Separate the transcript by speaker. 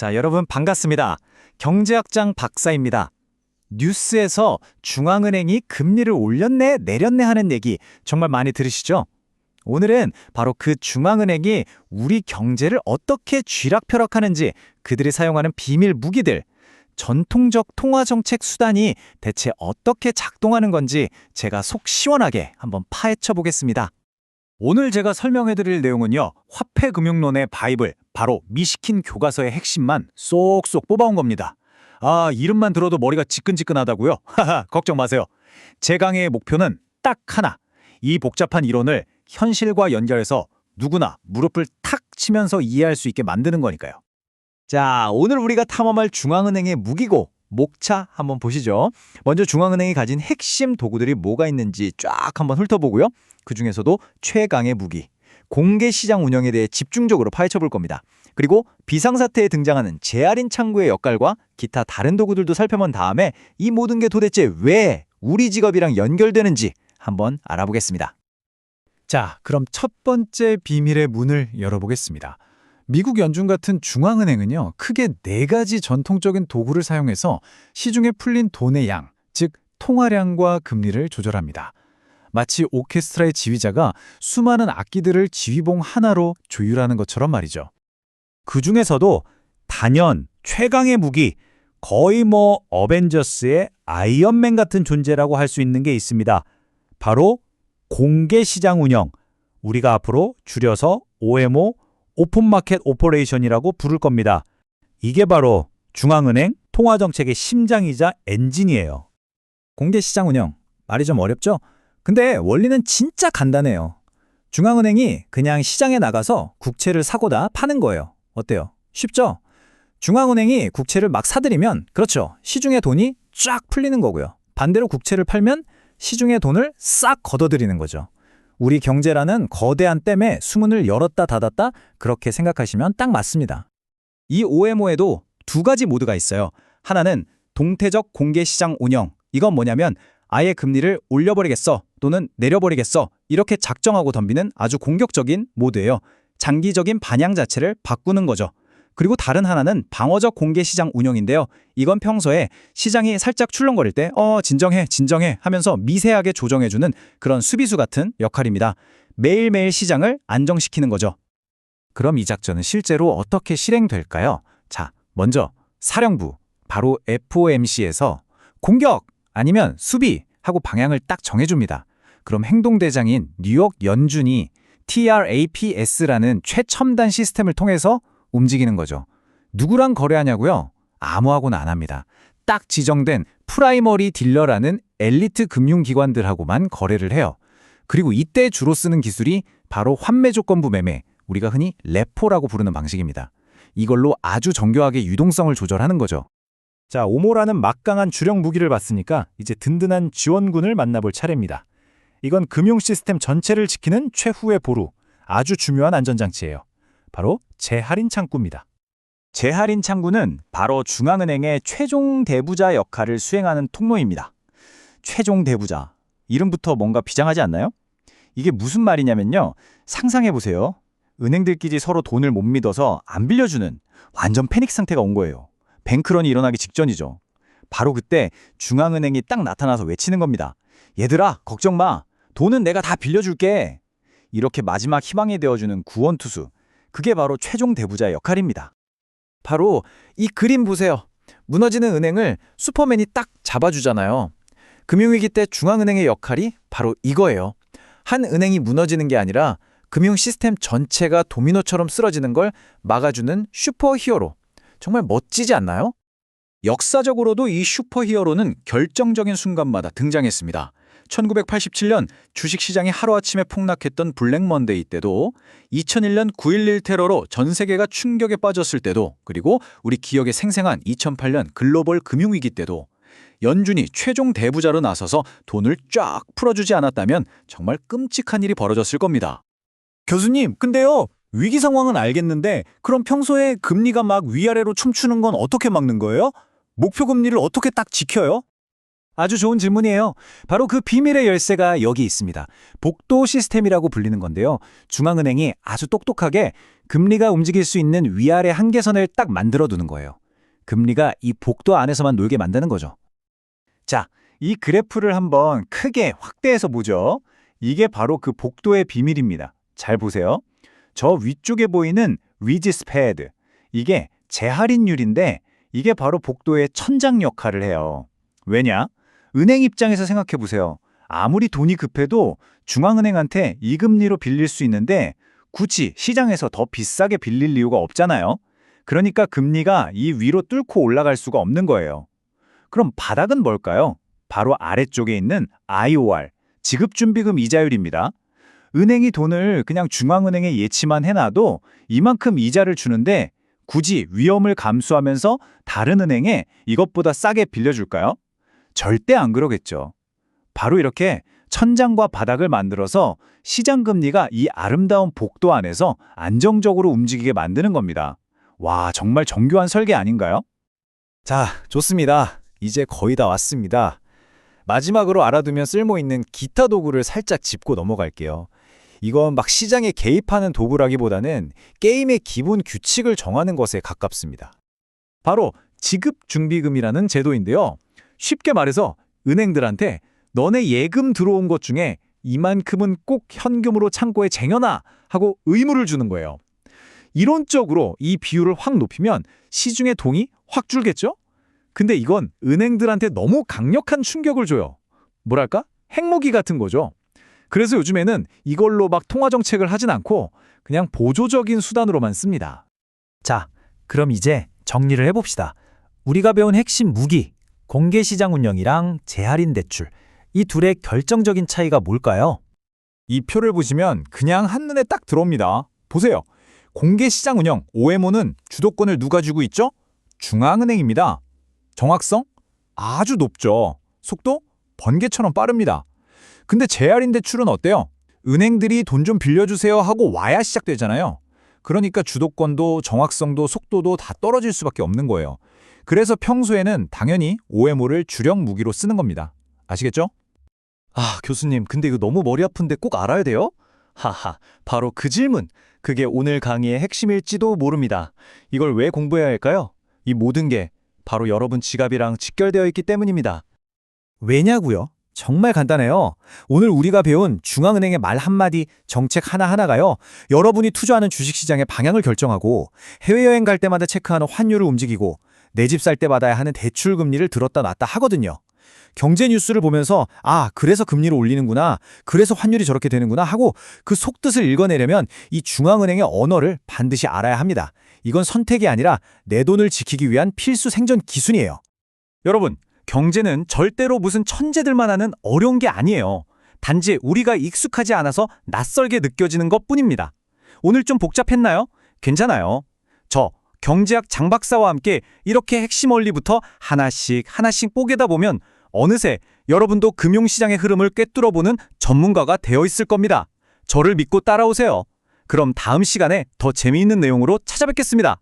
Speaker 1: 자, 여러분 반갑습니다. 경제학장 박사입니다. 뉴스에서 중앙은행이 금리를 올렸네, 내렸네 하는 얘기 정말 많이 들으시죠? 오늘은 바로 그 중앙은행이 우리 경제를 어떻게 쥐락펴락하는지, 그들이 사용하는 비밀 무기들, 전통적 통화정책 수단이 대체 어떻게 작동하는 건지 제가 속 시원하게 한번 파헤쳐 보겠습니다. 오늘 제가 설명해드릴 내용은요, 화폐금융론의 바이블, 바로 미시킨 교과서의 핵심만 쏙쏙 뽑아온 겁니다. 아, 이름만 들어도 머리가 지끈지끈하다고요? 하하, 걱정 마세요. 제 강의의 목표는 딱 하나. 이 복잡한 이론을 현실과 연결해서 누구나 무릎을 탁 치면서 이해할 수 있게 만드는 거니까요. 자, 오늘 우리가 탐험할 중앙은행의 무기고 목차 한번 보시죠. 먼저 중앙은행이 가진 핵심 도구들이 뭐가 있는지 쫙 한번 훑어보고요. 그중에서도 최강의 무기, 공개시장 운영에 대해 집중적으로 파헤쳐 볼 겁니다. 그리고 비상사태에 등장하는 재할인 창구의 역할과 기타 다른 도구들도 살펴본 다음에 이 모든 게 도대체 왜 우리 직업이랑 연결되는지 한번 알아보겠습니다. 자, 그럼 첫 번째 비밀의 문을 열어보겠습니다. 미국 연준 같은 중앙은행은요, 크게 4가지 전통적인 도구를 사용해서 시중에 풀린 돈의 양, 즉 통화량과 금리를 조절합니다. 마치 오케스트라의 지휘자가 수많은 악기들을 지휘봉 하나로 조율하는 것처럼 말이죠. 그 중에서도 단연 최강의 무기, 거의 어벤져스의 아이언맨 같은 존재라고 할 수 있는 게 있습니다. 바로 공개시장 운영, 우리가 앞으로 줄여서 OMO, 오픈마켓 오퍼레이션이라고 부를 겁니다. 이게 바로 중앙은행 통화정책의 심장이자 엔진이에요. 공개시장 운영, 말이 좀 어렵죠? 근데 원리는 진짜 간단해요. 중앙은행이 그냥 시장에 나가서 국채를 사고다 파는 거예요. 어때요? 쉽죠? 중앙은행이 국채를 막 사들이면, 그렇죠, 시중의 돈이 쫙 풀리는 거고요. 반대로 국채를 팔면 시중의 돈을 싹 걷어들이는 거죠. 우리 경제라는 거대한 댐에 수문을 열었다 닫았다, 그렇게 생각하시면 딱 맞습니다. 이 OMO에도 2가지 모드가 있어요. 하나는 동태적 공개시장 운영. 이건 뭐냐면 아예 금리를 올려버리겠어 또는 내려버리겠어, 이렇게 작정하고 덤비는 아주 공격적인 모드예요. 장기적인 반향 자체를 바꾸는 거죠. 그리고 다른 하나는 방어적 공개시장 운영인데요. 이건 평소에 시장이 살짝 출렁거릴 때 진정해 하면서 미세하게 조정해주는 그런 수비수 같은 역할입니다. 매일매일 시장을 안정시키는 거죠. 그럼 이 작전은 실제로 어떻게 실행될까요? 자, 먼저 사령부, 바로 FOMC에서 공격 아니면 수비 하고 방향을 딱 정해줍니다. 그럼 행동대장인 뉴욕 연준이 TRAPS라는 최첨단 시스템을 통해서 움직이는 거죠. 누구랑 거래하냐고요? 아무하고나 안 합니다. 딱 지정된 프라이머리 딜러라는 엘리트 금융기관들하고만 거래를 해요. 그리고 이때 주로 쓰는 기술이 바로 환매조건부 매매, 우리가 흔히 레포라고 부르는 방식입니다. 이걸로 아주 정교하게 유동성을 조절하는 거죠. 자, 오모라는 막강한 주력 무기를 봤으니까 이제 든든한 지원군을 만나볼 차례입니다. 이건 금융 시스템 전체를 지키는 최후의 보루, 아주 중요한 안전장치예요. 바로 재할인 창구입니다. 재할인 창구는 바로 중앙은행의 최종 대부자 역할을 수행하는 통로입니다. 최종 대부자, 이름부터 뭔가 비장하지 않나요? 이게 무슨 말이냐면요, 상상해보세요. 은행들끼리 서로 돈을 못 믿어서 안 빌려주는 완전 패닉 상태가 온 거예요. 뱅크런이 일어나기 직전이죠. 바로 그때 중앙은행이 딱 나타나서 외치는 겁니다. 얘들아, 걱정 마. 돈은 내가 다 빌려줄게. 이렇게 마지막 희망이 되어주는 구원투수. 그게 바로 최종 대부자의 역할입니다. 바로 이 그림 보세요. 무너지는 은행을 슈퍼맨이 딱 잡아주잖아요. 금융위기 때 중앙은행의 역할이 바로 이거예요. 한 은행이 무너지는 게 아니라 금융 시스템 전체가 도미노처럼 쓰러지는 걸 막아주는 슈퍼히어로. 정말 멋지지 않나요? 역사적으로도 이 슈퍼히어로는 결정적인 순간마다 등장했습니다. 1987년 주식시장이 하루아침에 폭락했던 블랙 먼데이 때도, 2001년 9.11 테러로 전 세계가 충격에 빠졌을 때도, 그리고 우리 기억에 생생한 2008년 글로벌 금융위기 때도 연준이 최종 대부자로 나서서 돈을 쫙 풀어주지 않았다면 정말 끔찍한 일이 벌어졌을 겁니다. 교수님, 근데요, 위기 상황은 알겠는데 그럼 평소에 금리가 막 위아래로 춤추는 건 어떻게 막는 거예요? 목표 금리를 어떻게 딱 지켜요? 아주 좋은 질문이에요. 바로 그 비밀의 열쇠가 여기 있습니다. 복도 시스템이라고 불리는 건데요. 중앙은행이 아주 똑똑하게 금리가 움직일 수 있는 위아래 한계선을 딱 만들어 두는 거예요. 금리가 이 복도 안에서만 놀게 만드는 거죠. 자, 이 그래프를 한번 크게 확대해서 보죠. 이게 바로 그 복도의 비밀입니다. 잘 보세요. 저 위쪽에 보이는 리지 스프레드, 이게 재할인율인데 이게 바로 복도의 천장 역할을 해요. 왜냐? 은행 입장에서 생각해 보세요. 아무리 돈이 급해도 중앙은행한테 이 금리로 빌릴 수 있는데 굳이 시장에서 더 비싸게 빌릴 이유가 없잖아요. 그러니까 금리가 이 위로 뚫고 올라갈 수가 없는 거예요. 그럼 바닥은 뭘까요? 바로 아래쪽에 있는 IOR, 지급준비금 이자율입니다. 은행이 돈을 그냥 중앙은행에 예치만 해놔도 이만큼 이자를 주는데 굳이 위험을 감수하면서 다른 은행에 이것보다 싸게 빌려줄까요? 절대 안 그러겠죠. 바로 이렇게 천장과 바닥을 만들어서 시장 금리가 이 아름다운 복도 안에서 안정적으로 움직이게 만드는 겁니다. 와, 정말 정교한 설계 아닌가요? 자, 좋습니다. 이제 거의 다 왔습니다. 마지막으로 알아두면 쓸모있는 기타 도구를 살짝 짚고 넘어갈게요. 이건 막 시장에 개입하는 도구라기보다는 게임의 기본 규칙을 정하는 것에 가깝습니다. 바로 지급준비금이라는 제도인데요. 쉽게 말해서 은행들한테 너네 예금 들어온 것 중에 이만큼은 꼭 현금으로 창고에 쟁여놔 하고 의무를 주는 거예요. 이론적으로 이 비율을 확 높이면 시중의 돈이 확 줄겠죠? 근데 이건 은행들한테 너무 강력한 충격을 줘요. 뭐랄까? 핵무기 같은 거죠. 그래서 요즘에는 이걸로 막 통화 정책을 하진 않고 그냥 보조적인 수단으로만 씁니다. 자, 그럼 이제 정리를 해봅시다. 우리가 배운 핵심 무기, 공개시장 운영이랑 재할인 대출, 이 둘의 결정적인 차이가 뭘까요? 이 표를 보시면 그냥 한눈에 딱 들어옵니다. 보세요. 공개시장 운영, OMO는 주도권을 누가 쥐고 있죠? 중앙은행입니다. 정확성? 아주 높죠. 속도? 번개처럼 빠릅니다. 근데 재할인 대출은 어때요? 은행들이 돈 좀 빌려주세요 하고 와야 시작되잖아요. 그러니까 주도권도 정확성도 속도도 다 떨어질 수밖에 없는 거예요. 그래서 평소에는 당연히 OMO를 주력 무기로 쓰는 겁니다. 아시겠죠?
Speaker 2: 아, 교수님, 근데 이거 너무 머리 아픈데 꼭 알아야 돼요? 하하, 바로 그 질문. 그게 오늘 강의의 핵심일지도 모릅니다. 이걸 왜 공부해야 할까요? 이 모든 게 바로 여러분 지갑이랑 직결되어 있기 때문입니다.
Speaker 1: 왜냐고요? 정말 간단해요. 오늘 우리가 배운 중앙은행의 말 한마디, 정책 하나하나가요. 여러분이 투자하는 주식시장의 방향을 결정하고 해외여행 갈 때마다 체크하는 환율을 움직이고 내 집 살 때 받아야 하는 대출 금리를 들었다 놨다 하거든요. 경제 뉴스를 보면서 아, 그래서 금리를 올리는구나, 그래서 환율이 저렇게 되는구나 하고 그 속뜻을 읽어내려면 이 중앙은행의 언어를 반드시 알아야 합니다. 이건 선택이 아니라 내 돈을 지키기 위한 필수 생존 기순이에요. 여러분, 경제는 절대로 무슨 천재들만 하는 어려운 게 아니에요. 단지 우리가 익숙하지 않아서 낯설게 느껴지는 것뿐입니다. 오늘 좀 복잡했나요? 괜찮아요. 저 경제학 장박사와 함께 이렇게 핵심 원리부터 하나씩 뽀개다 보면 어느새 여러분도 금융시장의 흐름을 꿰뚫어보는 전문가가 되어 있을 겁니다. 저를 믿고 따라오세요. 그럼 다음 시간에 더 재미있는 내용으로 찾아뵙겠습니다.